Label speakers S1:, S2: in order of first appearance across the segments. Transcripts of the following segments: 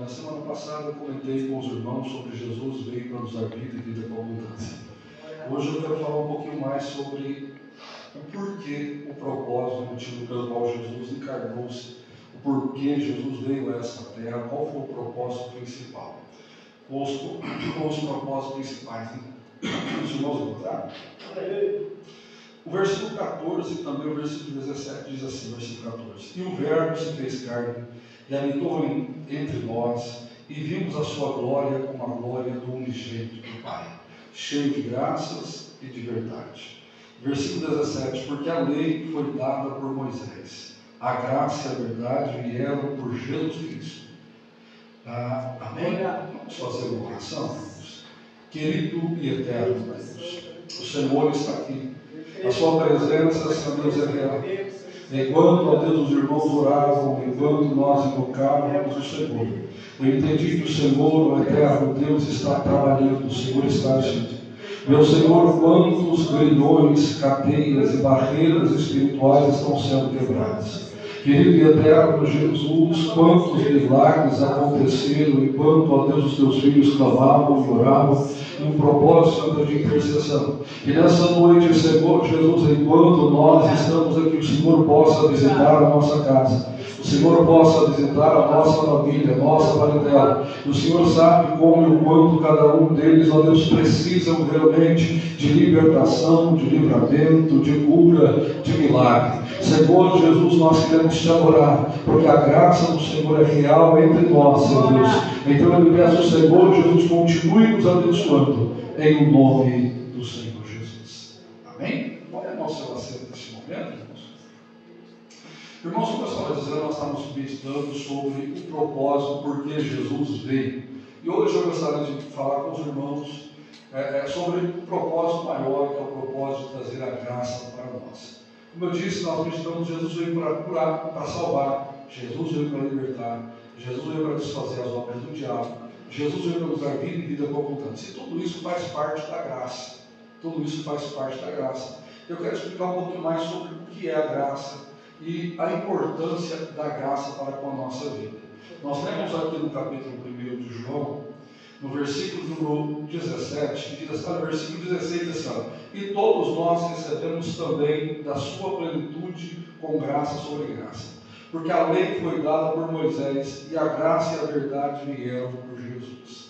S1: Na semana passada eu comentei com os irmãos sobre Jesus veio para nos dar vida e vida com abundância. Hoje eu quero falar um pouquinho mais sobre o porquê, o propósito, o motivo pelo qual Jesus encarnou-se, o porquê Jesus veio a esta terra, qual foi o propósito principal. Os propósitos principais. Os irmãos encontraram? O versículo 14 e também o versículo 17 diz assim, versículo 14: E o Verbo se fez carne e habitou entre nós, e vimos a sua glória como a glória do unigênito do Pai, cheio de graças e de verdade. Versículo 17: Porque a lei foi dada por Moisés, a graça e a verdade vieram por Jesus Cristo. Amém? Vamos fazer uma oração. Querido e eterno Deus, o Senhor está aqui. A sua presença, Senhor Deus, é real. Enquanto, ó Deus, os irmãos oravam, enquanto nós invocávamos o Senhor, eu entendi que o Senhor, o eterno Deus, está trabalhando, o Senhor está agindo. Meu Senhor, quantos grilhões, cadeias e barreiras espirituais estão sendo quebradas. Querido e eterno Jesus, quantos milagres aconteceram enquanto, ó Deus, os teus filhos clamavam e oravam em um propósito de intercessão. E nessa noite, Senhor Jesus, enquanto nós estamos aqui, o Senhor possa visitar a nossa casa. O Senhor possa visitar a nossa família, a nossa parentela. O Senhor sabe como e o quanto cada um deles, ó Deus, precisam realmente de libertação, de livramento, de cura, de milagre. Senhor Jesus, nós queremos te adorar, porque a graça do Senhor é real entre nós, Senhor Deus. Então eu lhe peço, Senhor Jesus, continue nos abençoando, em nome do Senhor Jesus. Amém? Qual é o nosso assento neste momento, irmãos? Irmãos, como eu estava dizendo, nós estamos meditando sobre o propósito, por que Jesus veio. E hoje eu gostaria de falar com os irmãos sobre o propósito maior, que é o propósito de trazer a graça para nós. Como eu disse, nós meditamos, Jesus veio para curar, para salvar, Jesus veio para libertar, Jesus veio para desfazer as obras do diabo, Jesus veio para nos dar vida e vida com abundância. E tudo isso faz parte da graça. Tudo isso faz parte da graça. Eu quero explicar um pouquinho mais sobre o que é a graça e a importância da graça para com a nossa vida. Nós lemos aqui no capítulo 1 de João, no versículo número 17, diz assim, no versículo 16 diz assim: E todos nós recebemos também da sua plenitude com graça sobre graça. Porque a lei foi dada por Moisés e a graça e a verdade vieram por Jesus.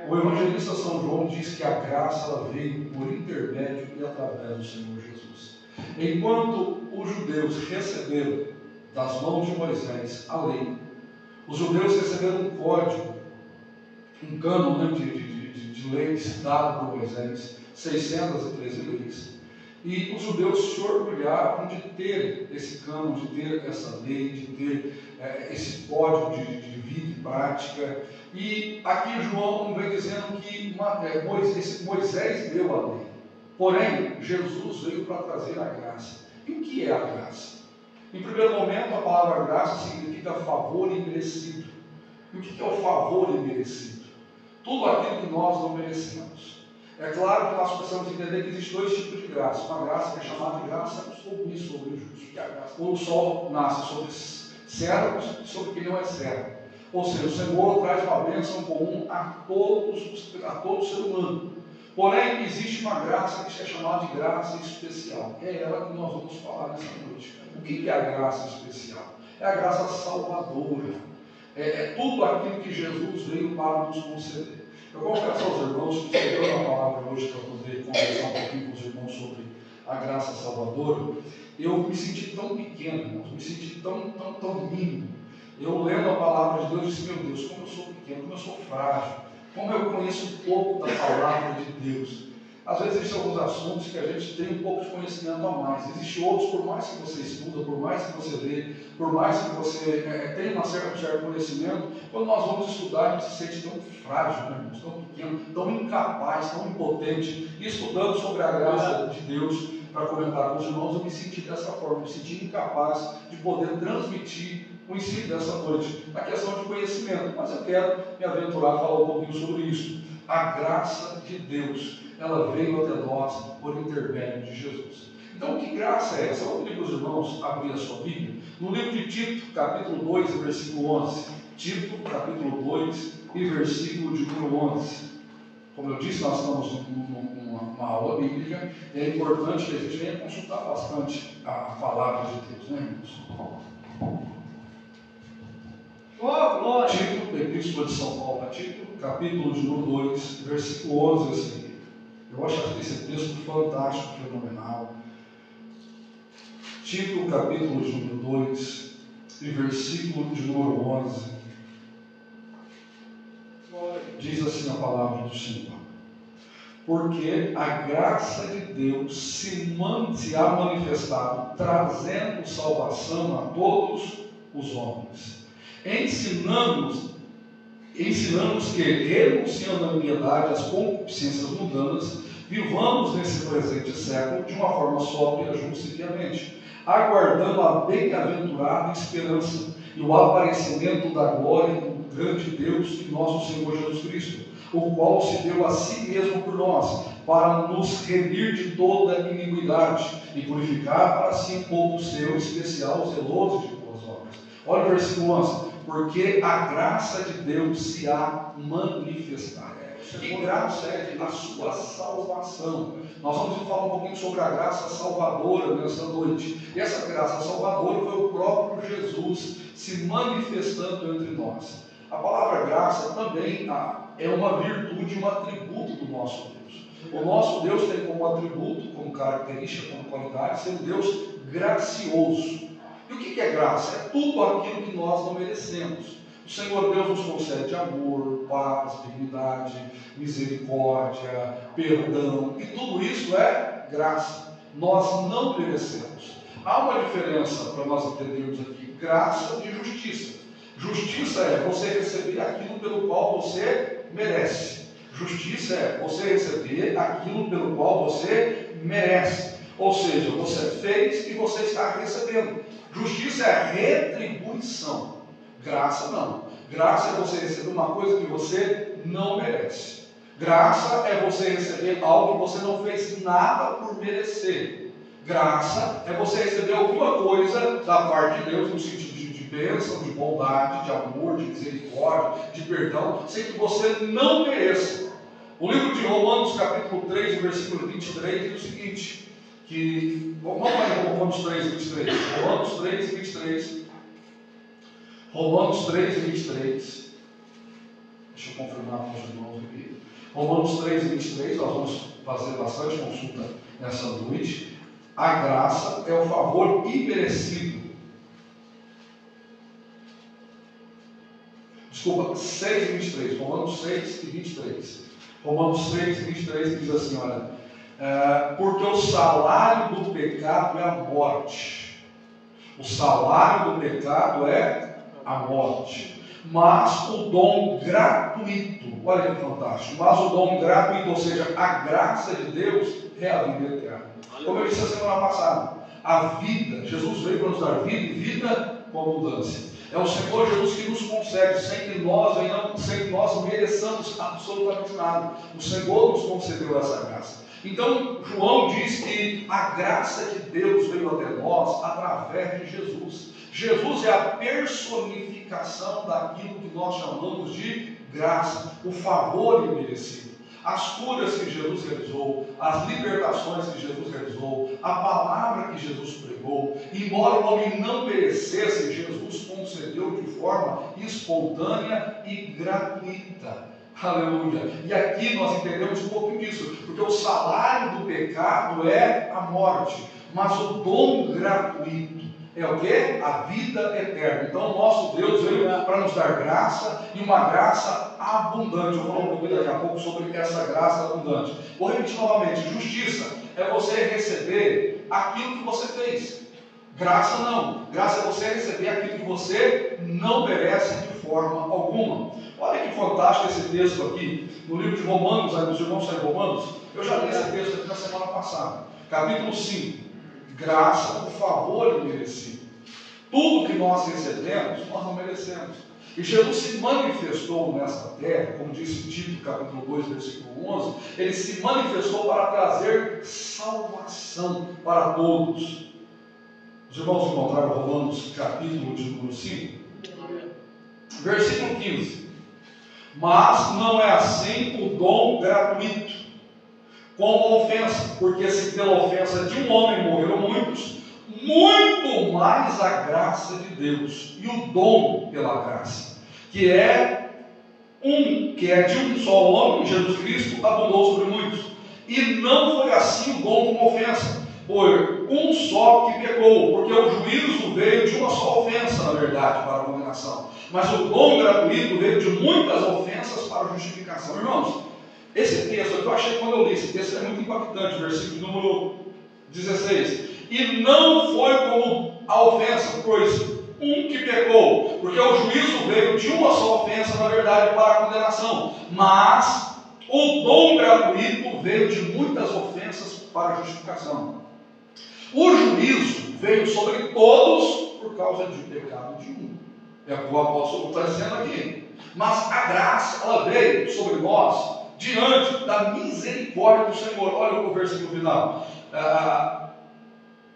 S1: O evangelista São João diz que a graça ela veio por intermédio e através do Senhor Jesus. Enquanto os judeus receberam das mãos de Moisés a lei, os judeus receberam um código, um cânon de leis dado por Moisés, 613 leis. E os judeus se orgulhavam de ter esse cânon, de ter essa lei, de ter esse código de vida e prática. E aqui João vem dizendo que Moisés deu a lei. Porém, Jesus veio para trazer a graça. E o que é a graça? Em primeiro momento, a palavra graça significa favor imerecido. E o que é o favor imerecido? Tudo aquilo que nós não merecemos. É claro que nós precisamos entender que existem dois tipos de graça. Uma graça que é chamada de graça sobre o sobre o justo. Que é a graça. O sol nasce sobre servos e sobre quem não é servo. Ou seja, o Senhor traz uma bênção comum a todo ser humano. Porém, existe uma graça que é chamada de graça especial. É ela que nós vamos falar nessa noite. O que é a graça especial? É a graça salvadora. É tudo aquilo que Jesus veio para nos conceder. Eu confesso aos irmãos que estou a palavra hoje para poder conversar um pouquinho com os irmãos sobre a graça salvadora. Eu me senti tão pequeno, irmãos, me senti tão mínimo. Eu lendo a palavra de Deus, disse: meu Deus, como eu sou pequeno, como eu sou frágil, como eu conheço pouco da palavra de Deus. Às vezes existem alguns assuntos que a gente tem um pouco de conhecimento a mais. Existem outros, por mais que você estuda, por mais que você lê, por mais que você tenha um certo conhecimento, quando nós vamos estudar, a gente se sente tão frágil, né, irmãos, tão pequeno, tão incapaz, tão impotente. E estudando sobre a graça de Deus, para comentar com os irmãos, eu me senti dessa forma, me senti incapaz de poder transmitir o ensino dessa noite, na questão de conhecimento. Mas eu quero me aventurar a falar um pouquinho sobre isso. A graça de Deus, ela veio até nós por intermédio de Jesus. Então, que graça é essa? Eu vou pedir para os irmãos abrir a sua Bíblia. No livro de Tito, capítulo 2, versículo 11. Tito, capítulo 2, e versículo de número 11. Como eu disse, nós estamos numa aula bíblica e é importante que a gente venha consultar bastante a palavra de Deus, né, irmãos? Tito, Epístola de São Paulo a Tito, capítulo de número 2, versículo 11 a seguir. Eu acho esse texto fantástico, fenomenal. Tito, capítulo de número 2, e versículo de número 11. Diz assim a palavra do Senhor: porque a graça de Deus se há manifestado, trazendo salvação a todos os homens. Ensinamos que, renunciando à impiedade, às concupiscências mundanas, vivamos nesse presente século de uma forma sóbria, justa e piamente, aguardando a bem-aventurada esperança e o aparecimento da glória do grande Deus e nosso Senhor Jesus Cristo, o qual se deu a si mesmo por nós, para nos remir de toda iniquidade e purificar para si um povo seu, especial, zeloso de boas obras. Olha o versículo 11: porque a graça de Deus se há manifestado. Que graça é a sua salvação. Nós vamos falar um pouquinho sobre a graça salvadora nessa noite. E essa graça salvadora foi o próprio Jesus se manifestando entre nós. A palavra graça também é uma virtude, um atributo do nosso Deus. O nosso Deus tem como atributo, como característica, como qualidade, ser um Deus gracioso. E o que é graça? É tudo aquilo que nós não merecemos. O Senhor Deus nos concede amor, paz, dignidade, misericórdia, perdão, e tudo isso é graça. Nós não merecemos. Há uma diferença para nós entendermos aqui: graça de justiça. Justiça é você receber aquilo pelo qual você merece. Justiça é você receber aquilo pelo qual você merece. Ou seja, você fez e você está recebendo. Justiça é retribuição. Graça não. Graça é você receber uma coisa que você não merece. Graça é você receber algo que você não fez nada por merecer. Graça é você receber alguma coisa da parte de Deus, no sentido de bênção, de bondade, de amor, de misericórdia, de perdão, sem que você não mereça. O livro de Romanos, capítulo 3, versículo 23, diz o seguinte, vamos lá em Romanos 3, 23. Romanos 3, 23. Romanos 3, 23. Deixa eu confirmar com os irmãos aqui. Romanos 3, 23, nós vamos fazer bastante consulta nessa noite. A graça é o favor imerecido. Desculpa, 6, 23. Romanos 6 e 23. Romanos 6, 23 diz assim, olha, porque o salário do pecado é a morte. O salário do pecado é a morte. Mas o dom gratuito, olha que fantástico, mas o dom gratuito, ou seja, a graça de Deus é a vida eterna. Como eu disse a semana passada, a vida, Jesus veio para nos dar vida e vida com abundância. É o Senhor Jesus que nos concede, sem que nós mereçamos absolutamente nada. O Senhor nos concedeu essa graça. Então, João diz que a graça de Deus veio até nós através de Jesus. Jesus é a personificação daquilo que nós chamamos de graça, o favor imerecido. As curas que Jesus realizou, as libertações que Jesus realizou, a palavra que Jesus pregou, embora o homem não merecesse, Jesus concedeu de forma espontânea e gratuita. Aleluia! E aqui nós entendemos um pouquinho disso, porque o salário do pecado é a morte, mas o dom gratuito é o que? A vida eterna. Então o nosso Deus veio para nos dar graça, e uma graça abundante. Eu vou falar um pouquinho daqui a pouco sobre essa graça abundante. Vou repetir novamente: justiça é você receber aquilo que você fez. Graça não. Graça é você receber aquilo que você não merece de forma alguma. Olha que fantástico esse texto aqui, no livro de Romanos, aí os irmãos saem Romanos. Eu já li esse texto aqui na semana passada. Capítulo 5. Graça, por favor, imerecido. Tudo que nós recebemos, nós não merecemos. E Jesus se manifestou nessa terra, como disse Tito, capítulo 2, versículo 11, ele se manifestou para trazer salvação para todos. Os irmãos encontraram Romanos, capítulo de número 5, versículo 15. Mas não é assim o dom gratuito, como ofensa, porque se pela ofensa de um homem morreram muitos, muito mais a graça de Deus e o dom pela graça, que é de um só homem, Jesus Cristo, abundou sobre muitos. E não foi assim o dom como ofensa, por um só que pecou, porque o juízo veio de uma só ofensa, na verdade, para a condenação. Mas o dom gratuito veio de muitas ofensas para a justificação. Irmãos, esse texto, eu achei quando eu li esse texto, é muito impactante, versículo número 16. E não foi como a ofensa, pois um que pecou, porque o juízo veio de uma só ofensa, na verdade, para a condenação. Mas o dom gratuito veio de muitas ofensas para a justificação. O juízo veio sobre todos por causa do pecado de um. É o que o apóstolo está dizendo aqui. Mas a graça, ela veio sobre nós diante da misericórdia do Senhor. Olha o versículo final.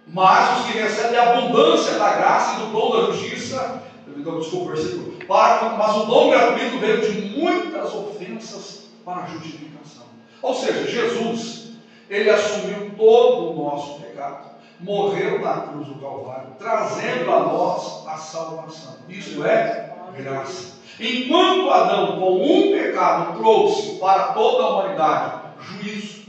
S1: Mas os que recebem a abundância da graça e do dom da justiça, desculpa o versículo, mas o dom gratuito veio de muitas ofensas para a justificação. Ou seja, Jesus, ele assumiu todo o nosso pecado, morreu na cruz do Calvário, trazendo a nós a salvação. Isso é graça. Enquanto Adão, com um pecado, trouxe para toda a humanidade juízo,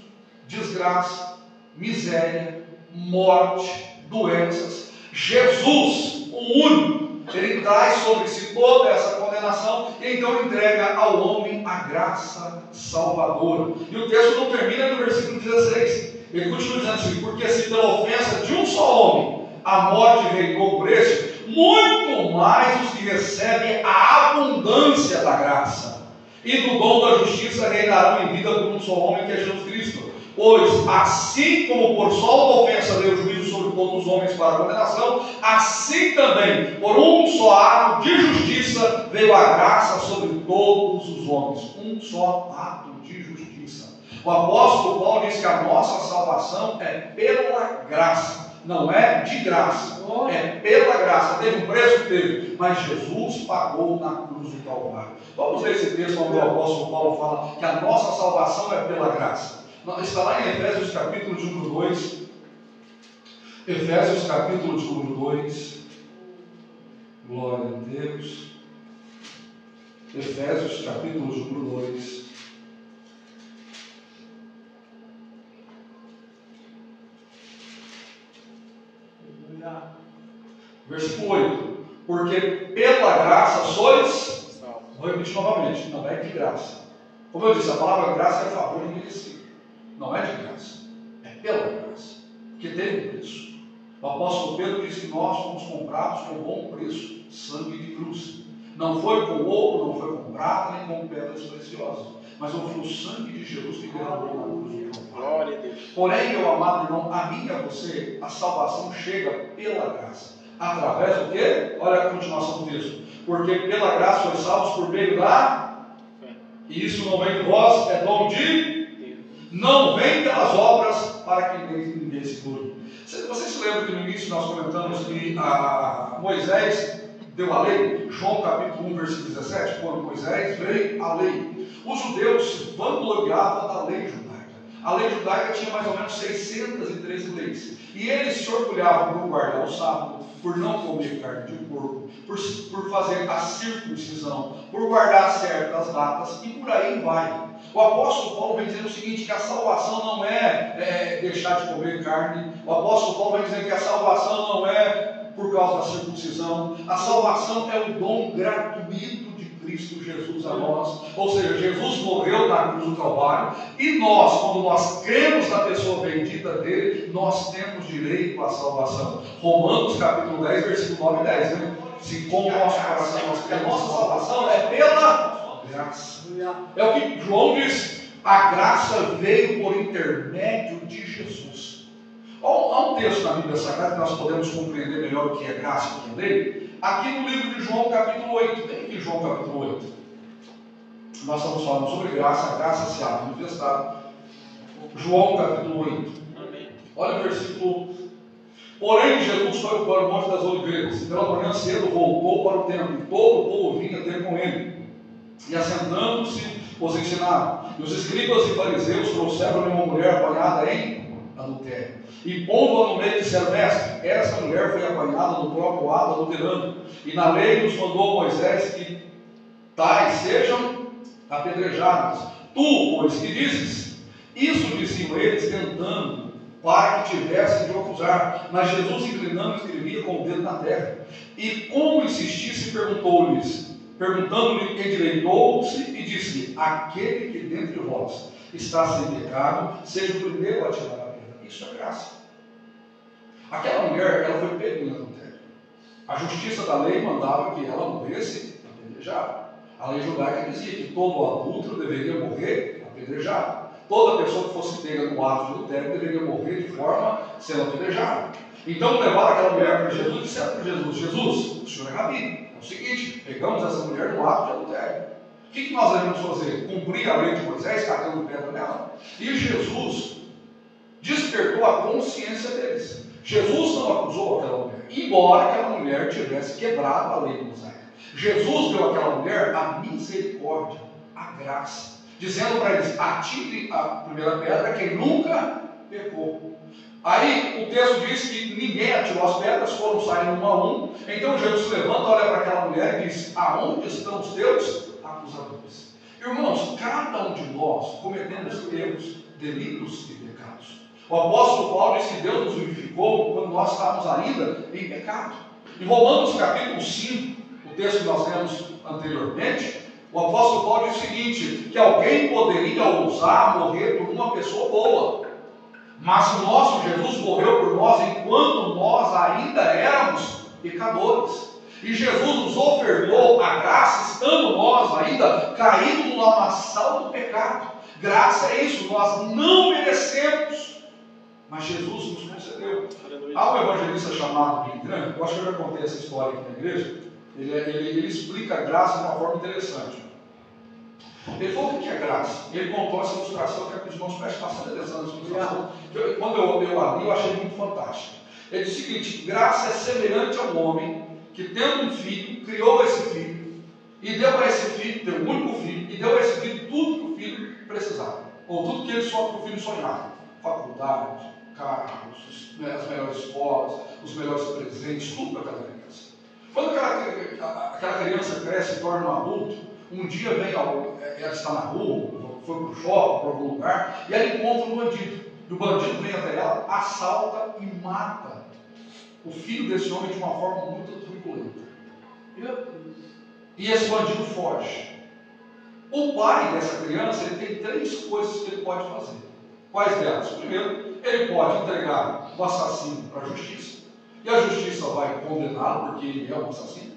S1: desgraça, miséria, morte, doenças, Jesus, o único, ele traz sobre si toda essa condenação e então entrega ao homem a graça salvadora. E o texto não termina no versículo 16. Ele continua dizendo assim: porque se pela ofensa de um só homem a morte reinou por este, muito mais os que recebem a abundância da graça e do dom da justiça reinarão em vida por um só homem, que é Jesus Cristo. Pois assim como por só uma ofensa veio o juízo sobre todos os homens para a condenação, assim também por um só ato de justiça veio a graça sobre todos os homens. Um só ato de justiça. O apóstolo Paulo diz que a nossa salvação é pela graça, não é de graça, é pela graça. Teve um preço? Teve, mas Jesus pagou na cruz do Calvário. Vamos ler esse texto onde o apóstolo Paulo fala que a nossa salvação é pela graça. Está lá em Efésios capítulo de número 2. Efésios capítulo de número 2. Glória a Deus. Efésios capítulo de número 2. Versículo 8. Porque pela graça sois. Vou repetir novamente. Não é de graça. Como eu disse, a palavra graça é a favor de merecido. Não é de graça, é pela graça, porque teve um preço. O apóstolo Pedro diz que nós fomos comprados com bom preço, sangue de cruz. Não foi com ouro, não foi com prata, nem com pedras preciosas, mas foi o sangue de Jesus que derramou na cruz do Calvário. Porém, meu amado irmão, a mim e a você, a salvação chega pela graça. Através do quê? Olha a continuação do texto. Porque pela graça sois salvos por meio da... E isso não vem de vós, é dom de... Não vem pelas obras para que ninguém se glorie. Vocês se lembram que no início nós comentamos que Moisés deu a lei? João capítulo 1, versículo 17, quando Moisés veio a lei. Os judeus se vangloriavam da lei judaica. A lei judaica tinha mais ou menos 613 leis. E eles se orgulhavam por guardar o sábado, por não comer carne de porco, por fazer a circuncisão, por guardar certas datas, e por aí vai. O apóstolo Paulo vem dizendo o seguinte, que a salvação não é deixar de comer carne. O apóstolo Paulo vem dizendo que a salvação não é por causa da circuncisão. A salvação é o dom gratuito de Cristo Jesus a nós. Ou seja, Jesus morreu na cruz do Calvário e nós, quando nós cremos na pessoa bendita dele, nós temos direito à salvação. Romanos capítulo 10, versículo 9 e 10, né? Se com o nosso coração nós cremos, a nossa salvação é pela graça. É o que João diz, a graça veio por intermédio de Jesus. Há um texto na Bíblia Sagrada que nós podemos compreender melhor o que é graça e o que é lei. Aqui no livro de João capítulo 8, tem aqui João capítulo 8. Nós estamos falando sobre graça, a graça se há manifestado. João capítulo 8. Olha o versículo. Porém, Jesus foi para o Monte das Oliveiras, e pela manhã cedo voltou para o templo, e todo o povo vinha ter com ele. E assentando-se, os ensinaram. E os escribas e fariseus trouxeram-lhe uma mulher apanhada em adultério. E pondo-a no meio, disseram: Mestre, essa mulher foi apanhada no próprio ato adulterando. E na lei nos mandou Moisés que tais sejam apedrejadas. Tu, pois, que dizes? Isso diziam eles, tentando, para que tivessem de o acusar. Mas Jesus, inclinando, escrevia com o dedo na terra. E como insistisse, perguntando-lhe, endireitou-se e disse: aquele que dentre vós está sem pecado, seja o primeiro a tirar a pedra. Isso é graça. Aquela mulher, ela foi pega em adultério. A justiça da lei mandava que ela morresse apedrejada. A lei judaica dizia que todo adúltero deveria morrer apedrejado. Toda pessoa que fosse pega no ato de adultério deveria morrer de forma sendo apedrejada. Então levaram aquela mulher para Jesus e disseram para Jesus: Jesus, o senhor é rabi. É o seguinte, pegamos essa mulher no ato de adultério. O que nós devemos fazer? Cumprir a lei de Moisés, tacando pedra nela? E Jesus despertou a consciência deles. Jesus não acusou aquela mulher, embora aquela mulher tivesse quebrado a lei mosaica. Jesus deu àquela mulher a misericórdia, a graça, dizendo para eles: atirem a primeira pedra quem nunca pecou. Aí o texto diz que ninguém atirou as pedras, foram saindo um a um. Então Jesus se levanta, olha para aquela mulher e diz: aonde estão os teus acusadores? Irmãos, cada um de nós cometemos erros, delitos e pecados. O apóstolo Paulo diz que Deus nos vivificou quando nós estávamos ainda em pecado. Em Romanos capítulo 5, o texto que nós lemos anteriormente, o apóstolo Paulo diz o seguinte: que alguém poderia ousar morrer por uma pessoa boa, mas o nosso Jesus morreu por nós enquanto nós ainda éramos pecadores. E Jesus nos ofertou a graça, estando nós ainda caídos no lamaçal do pecado. Graça é isso, nós não merecemos, mas Jesus nos concedeu. Há um evangelista chamado Billy Graham, eu acho que eu já contei essa história aqui na igreja. Ele explica a graça de uma forma interessante. Ele falou: o que é graça? Ele contou essa ilustração, que os irmãos prestem bastante atenção nessa ilustração. Quando eu li, eu achei muito fantástico. Ele diz o seguinte: graça é semelhante a um homem que, tendo um filho, criou esse filho, e deu a esse filho, teu único filho, e deu a esse filho tudo que o filho precisava, ou tudo que o filho sonhava: faculdade, carros, as melhores escolas, os melhores presentes, tudo para aquela criança. Quando aquela criança cresce e se torna um adulto, um dia ela está na rua, foi para o shopping, para algum lugar, e ela encontra um bandido. E o bandido vem até ela, assalta e mata o filho desse homem de uma forma muito truculenta. E esse bandido foge. O pai dessa criança, ele tem 3 coisas que ele pode fazer. Quais delas? Primeiro, ele pode entregar o assassino para a justiça, e a justiça vai condená-lo porque ele é um assassino.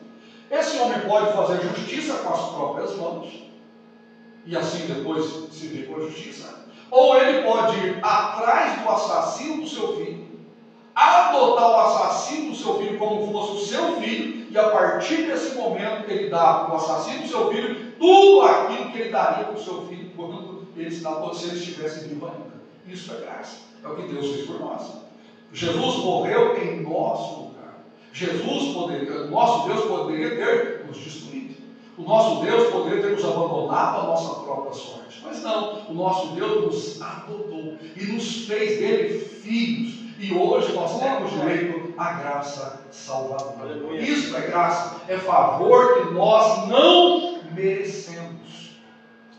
S1: Esse homem pode fazer justiça com as próprias mãos, e assim depois se vê com a justiça. Ou ele pode ir atrás do assassino do seu filho, adotar o assassino do seu filho como fosse o seu filho, e a partir desse momento ele dá ao assassino do seu filho tudo aquilo que ele daria para o seu filho quando ele estivesse vivo ainda. Isso é graça. É o que Deus fez por nós. Jesus morreu em nosso lugar. O nosso Deus poderia ter nos destruído. O nosso Deus poderia ter nos abandonado à nossa própria sorte. Mas não, o nosso Deus nos adotou e nos fez dele filhos. E hoje nós temos direito à graça salvadora. Isso é graça, é favor que nós não merecemos.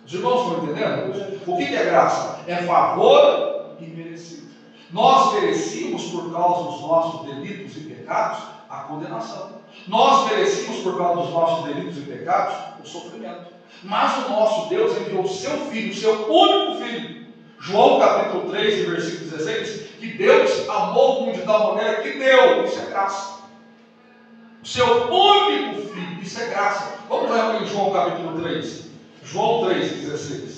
S1: Os irmãos estão entendendo? O que é graça? É favor imerecido. Nós merecíamos, por causa dos nossos delitos e pecados, a condenação. Nós merecíamos, por causa dos nossos delitos e pecados, o sofrimento. Mas o nosso Deus enviou o seu Filho, o seu único Filho. João capítulo 3, versículo 16, que Deus amou o mundo de tal maneira que deu. Isso é graça. O seu único Filho, isso é graça. Vamos lá em João capítulo 3. João 3, 16.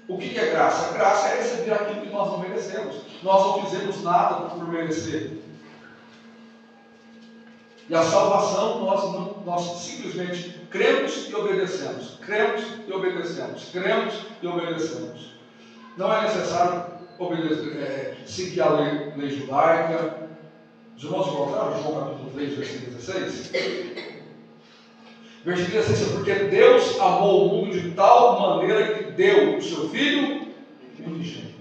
S1: O que é graça? A graça é receber aquilo que nós não merecemos. Nós não fizemos nada por merecer. E a salvação, nós simplesmente cremos e obedecemos. Cremos e obedecemos. Cremos e obedecemos. Não é necessário seguir a lei judaica. Os irmãos encontraram João capítulo 3, versículo 16? Versículo 16, porque Deus amou o mundo de tal maneira que deu o seu Filho unigênito.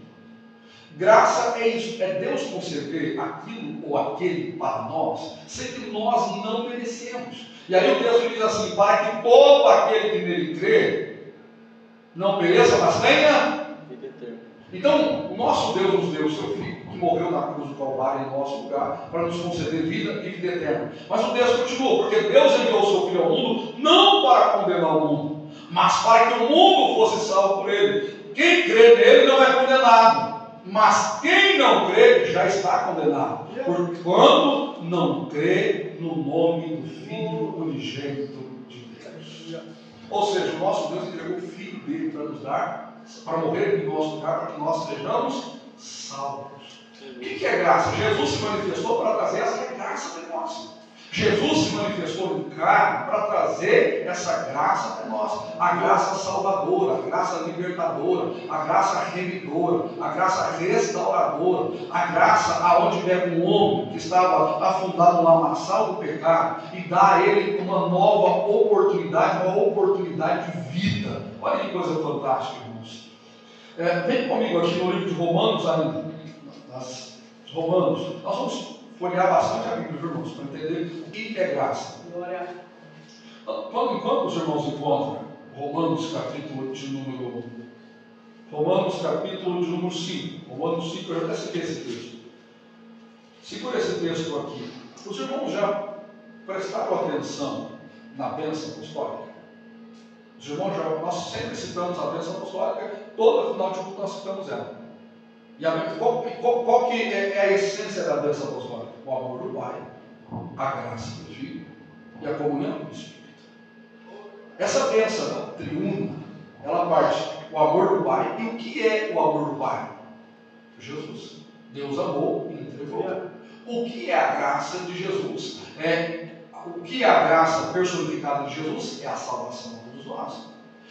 S1: Graça é isso, é Deus conceder aquilo ou aquele para nós, sem que nós não merecemos. E aí o texto diz assim, para que todo aquele que nele crê, não pereça, mas tenha vida eterna. Então, o nosso Deus nos deu o seu Filho, que morreu na cruz do Calvário em nosso lugar, para nos conceder vida e vida eterna. Mas o texto continua, porque Deus enviou o seu Filho ao mundo, não para condenar o mundo, mas para que o mundo fosse salvo por ele. Quem crê nele não é condenado, mas quem não crê já está condenado, porquanto não crê no nome do Filho unigênito de Deus. Ou seja, o nosso Deus entregou o Filho dele para nos dar, para morrer em nosso lugar, para que nós sejamos salvos. O que é graça? Jesus se manifestou para trazer essa graça para nós. Jesus se manifestou em carne para trazer essa graça para nós. A graça salvadora, a graça libertadora, a graça remidora, a graça restauradora, a graça aonde pega um homem que estava afundado no lamaçal do pecado e dá a ele uma nova oportunidade, uma oportunidade de vida. Olha que coisa fantástica, irmãos. Vem comigo aqui no livro de Romanos ainda. Romanos, nós vamos folhear bastante a Bíblia, irmãos, para entender o que é graça. Enquanto os irmãos encontram Romanos capítulo de número 5. Romanos 5, eu já até citei esse texto. Segura esse texto aqui. Os irmãos já prestaram atenção na bênção apostólica? Os irmãos nós sempre citamos a bênção apostólica, todo final de culto nós citamos ela. E qual que é a essência da bênção apostólica? O amor do Pai, a graça do Filho e a comunhão do Espírito. Essa bênção triuna, ela parte o amor do Pai. E o que é o amor do Pai? Jesus. Deus amou e entregou. O que é a graça de Jesus? O que é a graça personificada de Jesus? É a salvação de todos nós.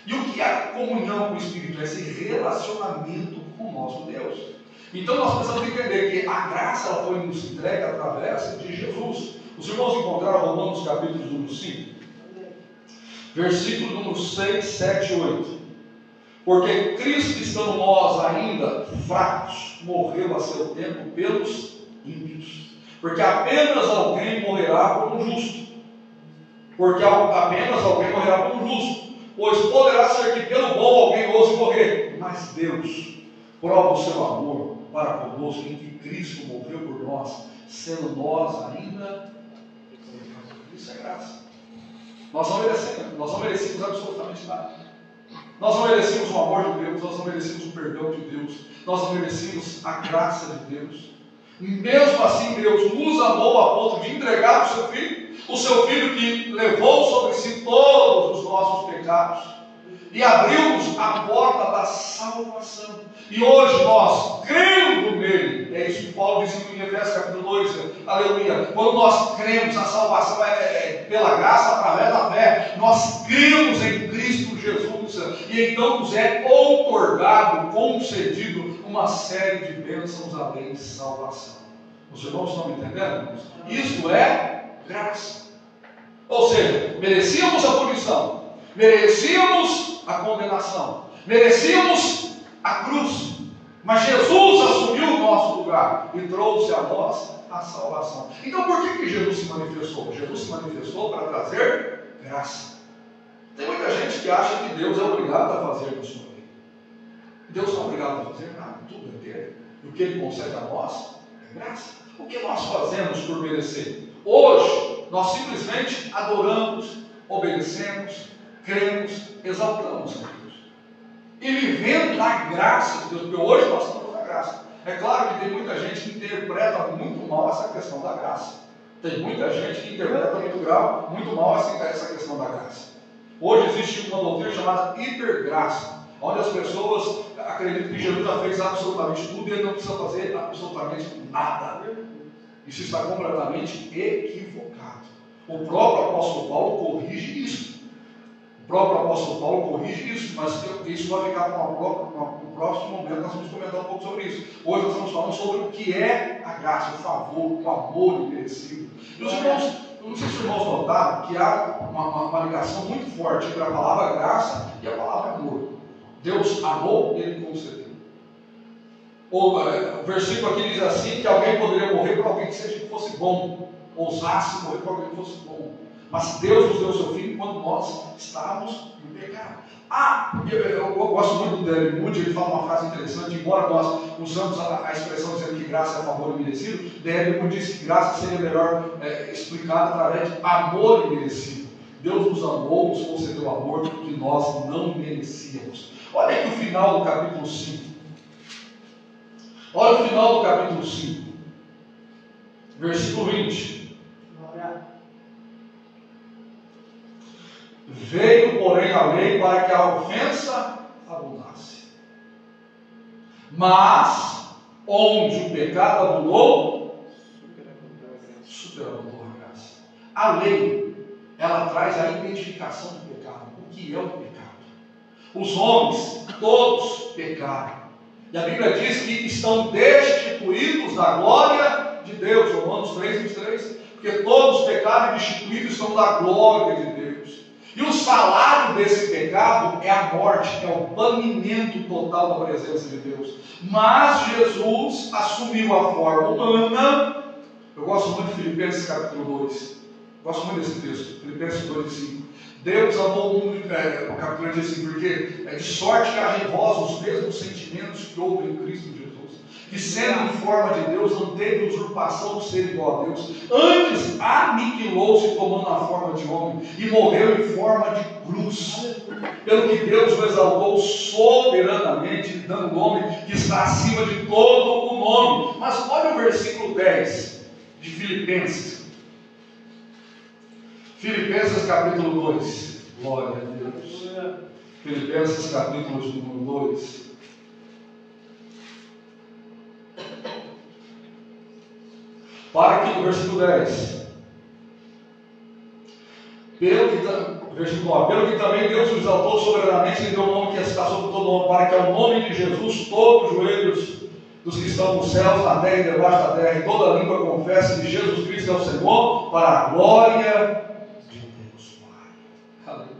S1: E o que é a comunhão com o Espírito? É esse relacionamento com o nosso Deus. Então nós precisamos entender que a graça ela foi nos entregue através de Jesus. Os irmãos encontraram Romanos capítulo número 5, versículo número 6, 7 e 8. Porque Cristo, estando nós ainda fracos, morreu a seu tempo pelos ímpios. Porque apenas alguém morrerá por um justo. Porque apenas alguém morrerá por um justo. Pois poderá ser que pelo bom alguém ouse morrer. Mas Deus prova o seu amor para conosco em que Cristo morreu por nós, sendo nós ainda pecadores. Isso é graça. Nós não merecemos absolutamente nada. Nós não merecemos o amor de Deus, nós não merecemos o perdão de Deus, nós não merecemos a graça de Deus. Mesmo assim, Deus nos amou a ponto de entregar o seu Filho que levou sobre si todos os nossos pecados e abriu-nos a porta da salvação. E hoje nós, crendo nele, é isso que Paulo diz em Efésios capítulo 2, aleluia, quando nós cremos, a salvação é pela graça, através da fé, nós cremos em Cristo Jesus, e então nos é outorgado, concedido uma série de bênçãos além de salvação. Os irmãos estão me entendendo? Isto é graça. Ou seja, merecíamos a punição, merecíamos a condenação, merecíamos a cruz, mas Jesus assumiu o nosso lugar e trouxe a nós a salvação. Então por que Jesus se manifestou? Jesus se manifestou para trazer graça. Tem muita gente que acha que Deus é obrigado a fazer na sua vida. Deus não é obrigado a fazer nada, tudo é dele. E o que ele concede a nós é graça. O que nós fazemos por merecer? Hoje, nós simplesmente adoramos, obedecemos, cremos, exaltamos a Deus. E vivendo na graça de Deus, porque hoje nós estamos na graça. É claro que tem muita gente que interpreta muito mal essa questão da graça. Tem muita gente que interpreta muito mal essa questão da graça. Hoje existe uma doutrina chamada hipergraça, onde as pessoas acreditam que Jesus já fez absolutamente tudo e ele não precisa fazer absolutamente nada. Isso está completamente equivocado. O próprio apóstolo Paulo corrige isso. Mas isso vai ficar no próximo momento, nós vamos comentar um pouco sobre isso. Hoje nós estamos falando sobre o que é a graça, o favor, o amor imerecido. E os irmãos, não sei se os irmãos notaram que há uma ligação muito forte entre a palavra graça e a palavra amor. Deus amou, ele concedeu. O versículo aqui diz assim, que alguém poderia morrer por alguém que fosse bom, ousasse morrer por alguém que fosse bom. Mas Deus nos deu o seu filho quando nós estávamos no pecado. Eu gosto muito do D.L. Moody, ele fala uma frase interessante, embora nós usamos a expressão dizendo que graça é favor imerecido, D.L. Moody diz que graça seria melhor explicada através de amor imerecido. Deus nos amou, nos concedeu amor que nós não merecíamos. Olha aqui o final do capítulo 5. Olha o final do capítulo 5, versículo 20. Veio, porém, a lei para que a ofensa abundasse. Mas, onde o pecado abundou, superabundou a graça. A lei, ela traz a identificação do pecado. O que é o pecado? Os homens, todos pecaram. E a Bíblia diz que estão destituídos da glória de Deus. Romanos 3:23. Porque todos pecaram e destituídos estão da glória de Deus. E o salário desse pecado é a morte, é o banimento total da presença de Deus. Mas Jesus assumiu a forma humana. Eu gosto muito de Filipenses capítulo 2. Gosto muito desse texto. Filipenses 2:5. Deus amou o mundo, o capítulo diz assim, porque é de sorte que haja em vós os mesmos sentimentos que houve em Cristo Jesus, que sendo em forma de Deus, não teve usurpação de ser igual a Deus, antes aniquilou-se tomando a forma de homem, e morreu em forma de cruz, pelo que Deus o exaltou soberanamente, dando o nome que está acima de todo o nome. Mas olha o versículo 10 de Filipenses. Filipenses capítulo 2, glória a Deus. Filipenses capítulo número 2. Para que no versículo 10. Pelo que também Deus o exaltou soberanamente e deu o nome que está sobre todo nome, para que ao nome de Jesus todos os joelhos dos que estão nos céus, na terra e debaixo da terra, e toda língua confesse que Jesus Cristo é o Senhor, para a glória de Deus Pai. Aleluia.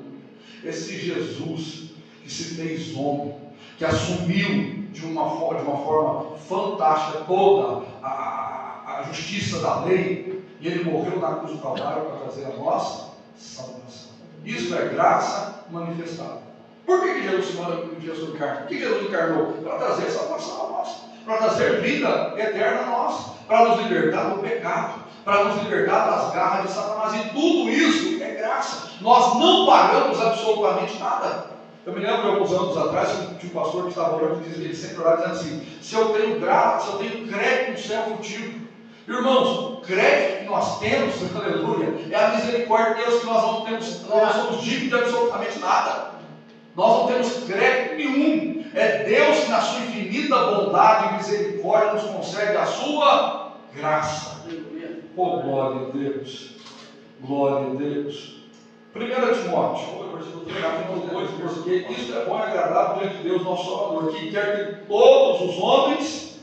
S1: Esse Jesus que se fez homem, que assumiu de uma forma fantástica toda a justiça da lei, e ele morreu na cruz do Calvário para trazer a nossa salvação. Isso é graça manifestada. Por que Jesus se manifestou em carne? Por que Jesus encarnou? Para trazer salvação a nós, para trazer vida eterna a nós, para nos libertar do pecado, para nos libertar das garras de Satanás. E tudo isso é graça. Nós não pagamos absolutamente nada. Eu me lembro de alguns anos atrás, tinha um pastor que estava orando e ele sempre orava dizendo assim: se eu tenho crédito no céu contigo. Irmãos, o crédito que nós temos, aleluia, é a misericórdia de Deus, que nós não somos dívidos de absolutamente nada. Nós não temos crédito nenhum. É Deus que na sua infinita bondade e misericórdia nos concede a sua graça. Oh, glória a Deus. Glória a Deus. 1 Timóteo, capítulo 2, porque isso é bom e agradável diante de Deus, nosso Salvador, que quer que todos os homens,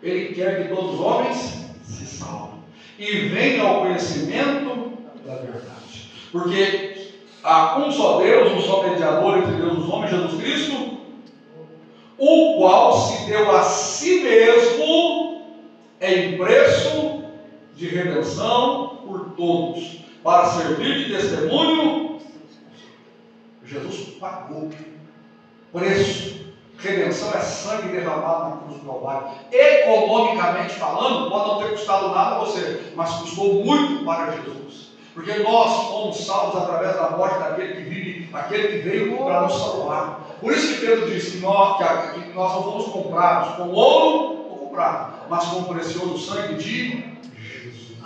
S1: Ele quer que todos os homens se salvem e venham ao conhecimento da verdade. Porque há um só Deus, um só mediador entre Deus e os homens, Jesus Cristo, o qual se deu a si mesmo em preço de redenção por todos, para servir de testemunho. Jesus pagou preço. Redenção é sangue derramado na cruz do Calvário. Economicamente falando, pode não ter custado nada a você, mas custou muito para Jesus. Porque nós fomos salvos através da morte daquele que vive, aquele que veio para nos salvar. Por isso que Pedro diz que nós não fomos comprados com ouro ou com prata, mas com o precioso sangue de Jesus.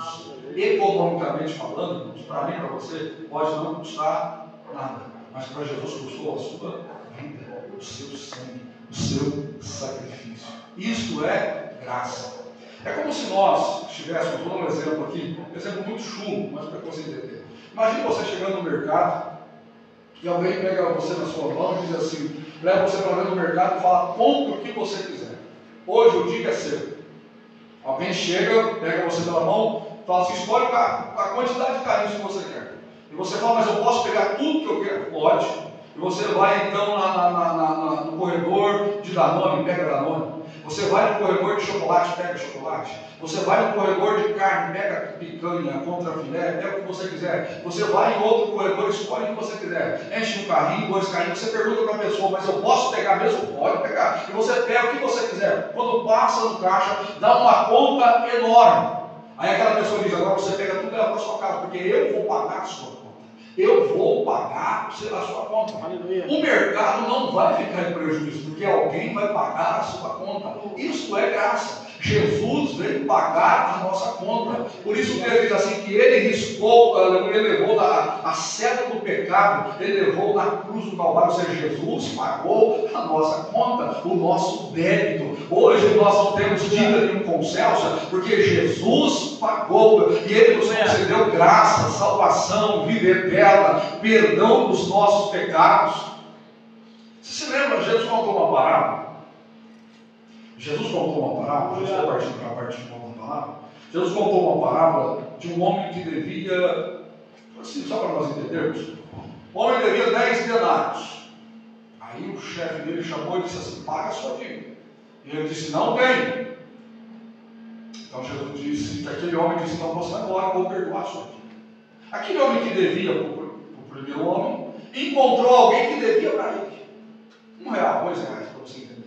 S1: Economicamente falando, para mim e para você, pode não custar nada, mas para Jesus custou a sua vida, o seu sangue, o seu sacrifício. Isto é graça. É como se nós estivéssemos, vou dar um exemplo aqui, um exemplo muito chulo, mas para você entender. Imagine você chegando no mercado e alguém pega você na sua mão e diz assim, leva você para dentro do mercado e fala: compre o que você quiser. Hoje o dia é seu. Alguém chega, pega você pela mão, Fala assim, escolhe a quantidade de carrinhos que você quer. E você fala, mas eu posso pegar tudo que eu quero? Pode. E você vai então no corredor de Danone, pega Danone. Você vai no corredor de chocolate, pega chocolate. Você vai no corredor de carne, pega picanha, contra filé, pega o que você quiser. Você vai em outro corredor, escolhe o que você quiser. Enche um carrinho, 2 carrinhos. Você pergunta para a pessoa, mas eu posso pegar mesmo? Pode pegar. E você pega o que você quiser. Quando passa no caixa, dá uma conta enorme. Aí aquela pessoa diz, agora você pega tudo e leva para sua casa, porque eu vou pagar a sua conta. Eu vou pagar a sua conta. Aleluia. O mercado não vai ficar em prejuízo, porque alguém vai pagar a sua conta. Isso é graça. Jesus veio pagar a nossa conta. Por isso o texto diz assim, que ele riscou, ele levou a seta do pecado, ele levou na cruz do Calvário, ou seja, Jesus pagou a nossa conta, o nosso débito. Hoje nós não temos dívida nenhum com o Celso, porque Jesus pagou, e ele nos concedeu graça, salvação, vida eterna, perdão dos nossos pecados. Você se lembra, Jesus contou uma parábola? Jesus contou uma parábola, Jesus contou uma parábola. Jesus contou uma parábola de um homem que devia, assim, só para nós entendermos, o homem devia 10 denários. Aí o chefe dele chamou e disse assim, paga a sua dívida. E ele disse, não tem. Então Jesus disse, que aquele homem disse, então você agora vou perdoar a sua dívida. Aquele homem que devia para o primeiro homem, encontrou alguém que devia para ele. R$1, R$2, para você entender.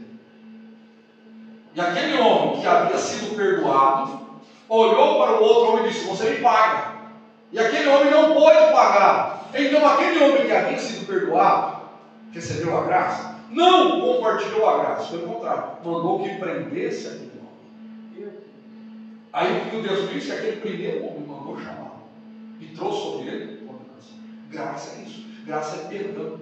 S1: E aquele homem que havia sido perdoado, olhou para o outro homem e disse, você me paga. E aquele homem não pôde pagar. Então aquele homem que havia sido perdoado, recebeu a graça, não compartilhou a graça, pelo contrário, mandou que prendesse aquele homem. Aí o que Deus disse, aquele primeiro homem mandou chamá-lo e trouxe sobre ele condenação. Graça é isso, graça é perdão,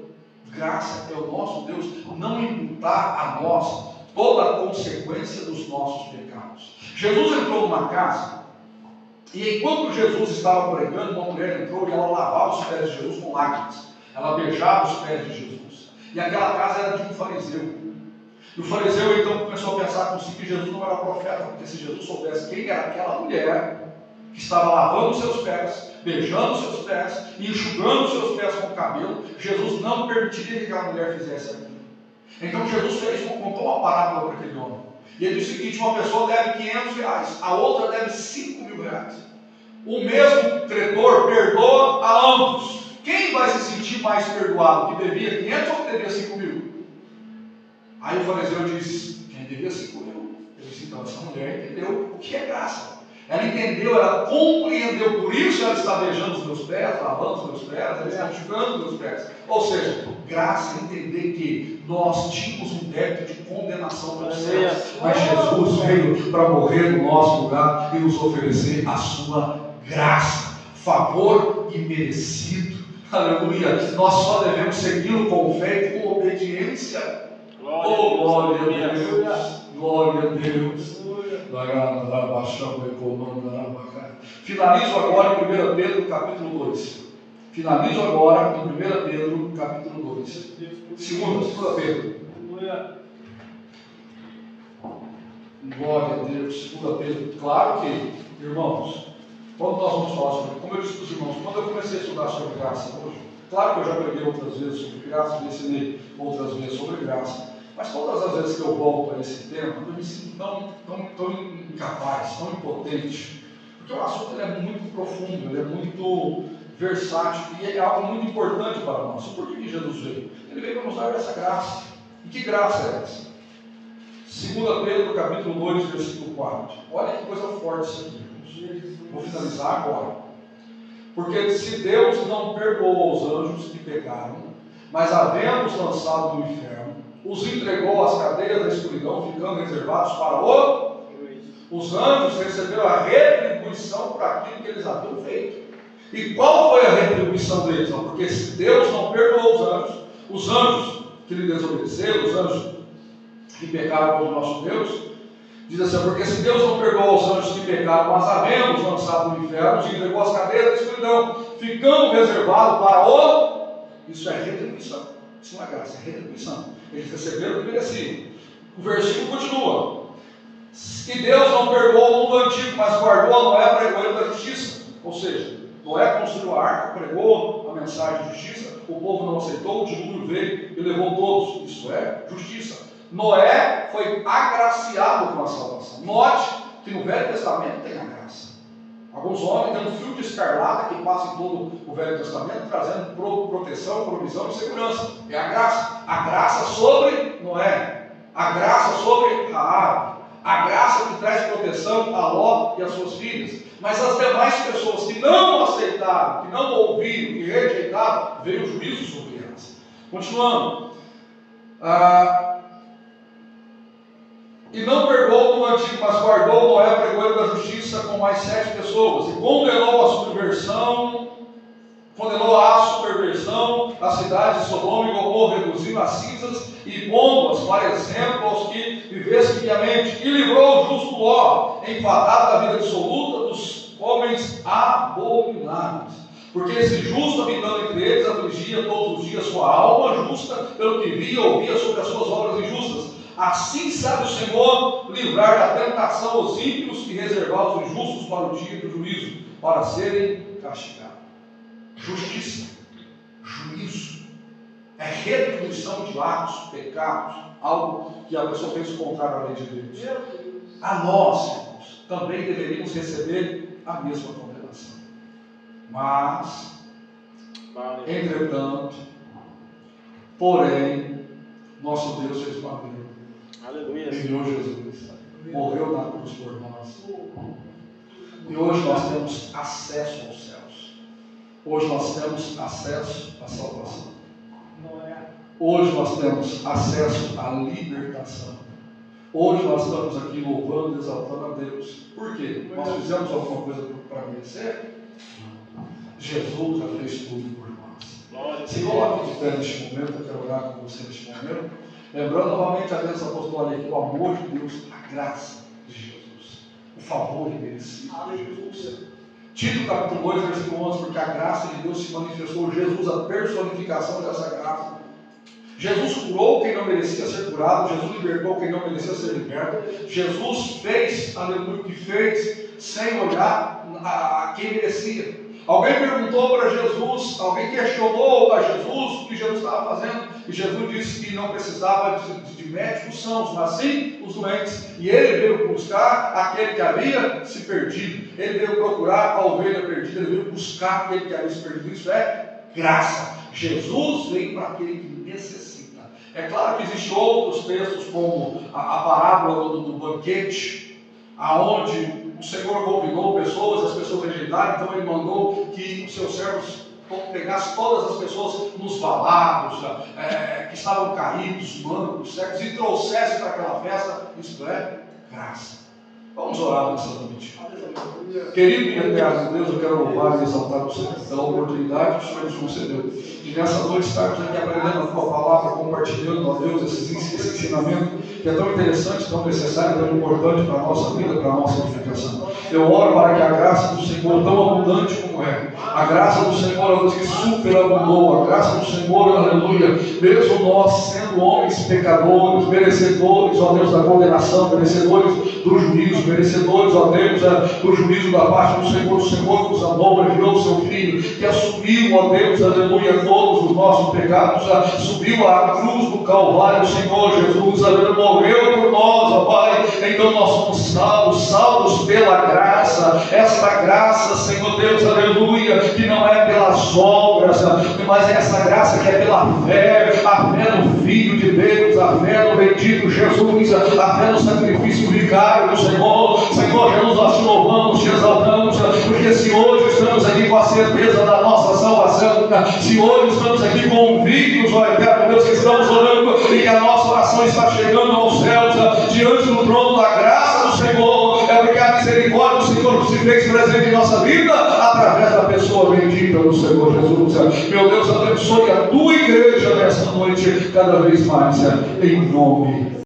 S1: graça é o nosso Deus não imputar a nós toda a consequência dos nossos pecados. Jesus entrou numa casa e enquanto Jesus estava pregando, uma mulher entrou e ela lavava os pés de Jesus com lágrimas, ela beijava os pés de Jesus, e aquela casa era de um fariseu. E o fariseu então começou a pensar consigo que Jesus não era profeta, porque se Jesus soubesse quem era aquela mulher que estava lavando os seus pés, beijando os seus pés e enxugando os seus pés com o cabelo, Jesus não permitiria que aquela mulher fizesse aquilo. Então Jesus contou uma parábola para aquele homem. E ele disse o seguinte, uma pessoa deve R$500, a outra deve R$5.000. O mesmo credor perdoa a ambos. Quem vai se sentir mais perdoado? Que devia 500 ou que devia 5.000? Aí o fariseu disse, quem devia 5.000? Ele disse, então essa mulher entendeu o que é graça. Ela entendeu, ela compreendeu, por isso ela está beijando os meus pés, lavando os meus pés, ela está enxugando os meus pés. Ou seja, graça é entender que nós tínhamos um débito de condenação para o céu, mas Jesus veio para morrer no nosso lugar e nos oferecer a sua graça, favor imerecido. Aleluia! Nós só devemos segui-lo com fé e com obediência. Glória a Deus! Glória a Deus! Finalizo agora em 1 Pedro capítulo 2. Finalizo agora em 1 Pedro capítulo 2. Segunda Pedro. Glória a Deus. 2 Pedro. Claro que, irmãos, quando nós vamos falar sobre, como eu disse para os irmãos, quando eu comecei a estudar sobre graça hoje, claro que eu já preguei outras vezes sobre graça, ensinei outras vezes sobre graça. Mas todas as vezes que eu volto a esse tema, eu me sinto tão incapaz, tão impotente, porque o assunto ele é muito profundo, ele é muito versátil e é algo muito importante para nós. Por que Jesus veio? Ele veio para nos dar essa graça. E que graça é essa? 2 Pedro capítulo 2, versículo 4. Olha que coisa forte isso aqui. Vou finalizar agora. Porque se Deus não perdoou os anjos que pecaram, mas havendo-os lançado no inferno, os entregou às cadeias da escuridão, ficando reservados para os anjos receberam a retribuição por aquilo que eles haviam feito. E qual foi a retribuição deles? Não, porque se Deus não perdoou os anjos que lhe desobedeceram, os anjos que pecaram contra o nosso Deus, diz assim, porque se Deus não perdoou os anjos que pecaram, mas havendo-os lançado no inferno, os entregou às cadeias da escuridão, ficando reservado para isso é retribuição. Isso não é graça, é retribuição. Eles receberam o que mereciam. O versículo continua. que Deus não perdoou o mundo antigo, mas guardou a Noé para o da justiça. Ou seja, Noé construiu a arca, pregou a mensagem de justiça, o povo não aceitou, o dilúvio veio e levou todos. Isso é justiça. Noé foi agraciado com a salvação. Note que no Velho Testamento tem a graça. Alguns homens têm um fio de escarlata que passa em todo o Velho Testamento, trazendo proteção, provisão e segurança. É a graça. A graça sobre Noé. A graça sobre Raabe. A graça que traz proteção a Ló e as suas filhas. Mas as demais pessoas que não aceitaram, que não ouviram, que rejeitaram, veio o juízo sobre elas. Continuando. E não perdoou no antigo, mas guardou Noé, pregoeiro da justiça, com mais 7 pessoas. E condenou a subversão, a cidade de Sodoma e Gomorra, reduzindo as cinzas e pondo-as para exemplo aos que vivessem piamente. E livrou o justo Ló, enfadado da vida dissoluta dos homens abomináveis. Porque esse justo, habitando entre eles, afligia todos os dias sua alma justa, pelo que via, ouvia sobre as suas obras injustas. Assim sabe o Senhor livrar da tentação os ímpios e reservar os injustos para o dia do juízo, para serem castigados. Justiça, juízo, é retribuição de atos, pecados, algo que a pessoa fez contrário à lei de Deus. A nós, irmãos, também deveríamos receber a mesma condenação. Mas, entretanto, porém, nosso Deus fez uma vida.
S2: Aleluia.
S1: Enviou Jesus, morreu na cruz por nós. E hoje nós temos acesso aos céus. Hoje nós temos acesso à salvação. Hoje nós temos acesso à libertação. Hoje nós estamos aqui louvando, exaltando a Deus. Por quê? Nós fizemos alguma coisa para merecer? Jesus já fez tudo por nós. Se coloque de pé neste momento, eu quero orar com você neste momento. Lembrando novamente a Deus apostolar aqui, o amor de Deus, a graça de Jesus, o favor imerecido de Jesus. Tito capítulo 2, versículo 11, porque a graça de Deus se manifestou, Jesus, a personificação dessa graça. Jesus curou quem não merecia ser curado, Jesus libertou quem não merecia ser liberto, Jesus fez, aleluia, o que fez, sem olhar a quem merecia. Alguém perguntou para Jesus, alguém questionou a Jesus o que Jesus estava fazendo, e Jesus disse que não precisava de médicos sãos, mas sim os doentes. E ele veio buscar aquele que havia se perdido, ele veio procurar a ovelha perdida, ele veio buscar aquele que havia se perdido. Isso é graça. Jesus veio para aquele que necessita. É claro que existem outros textos, como a parábola do banquete, aonde o Senhor convidou pessoas, as pessoas rejeitaram, então ele mandou que os seus servos pegassem todas as pessoas nos valados, que estavam caídos, mancos, cegos, e trouxessem para aquela festa. Isto é graça. Vamos orar nessa noite. Querido e eterno Deus, eu quero louvar e exaltar você pela oportunidade que o Senhor nos concedeu de nessa noite estarmos aqui aprendendo a tua palavra, compartilhando, ó Deus, esse ensinamento que é tão interessante, tão necessário, tão importante para a nossa vida, para a nossa edificação. Eu oro para que a graça do Senhor, tão abundante como é, a graça do Senhor que superabundou, a graça do Senhor, aleluia, mesmo nós sendo homens pecadores, merecedores, ó Deus, da condenação, merecedores do juízo, merecedores, ó Deus, do juízo da parte do Senhor. O Senhor nos amou, enviou o seu Filho, que assumiu, ó Deus, aleluia, todos os nossos pecados, subiu à cruz do Calvário, o Senhor Jesus, aleluia, morreu por nós, ó Pai. Então nós somos salvos pela graça. Esta graça, Senhor Deus, aleluia, que não é pelas obras, mas é essa graça que é pela fé, a fé no Filho de Deus, a fé no bendito Jesus, a fé no sacrifício vicário do Senhor. Senhor Jesus, nós te louvamos, te exaltamos, porque se hoje estamos aqui com a certeza da nossa salvação, se hoje estamos aqui convictos, ó eterno Deus, que estamos orando e que a nossa oração está chegando aos céus, diante do trono da graça do Senhor, é porque a misericórdia do Senhor se fez presente em nossa vida, através da pessoa bendita do Senhor Jesus. Meu Deus, abençoe a tua igreja nesta noite, cada vez mais, em nome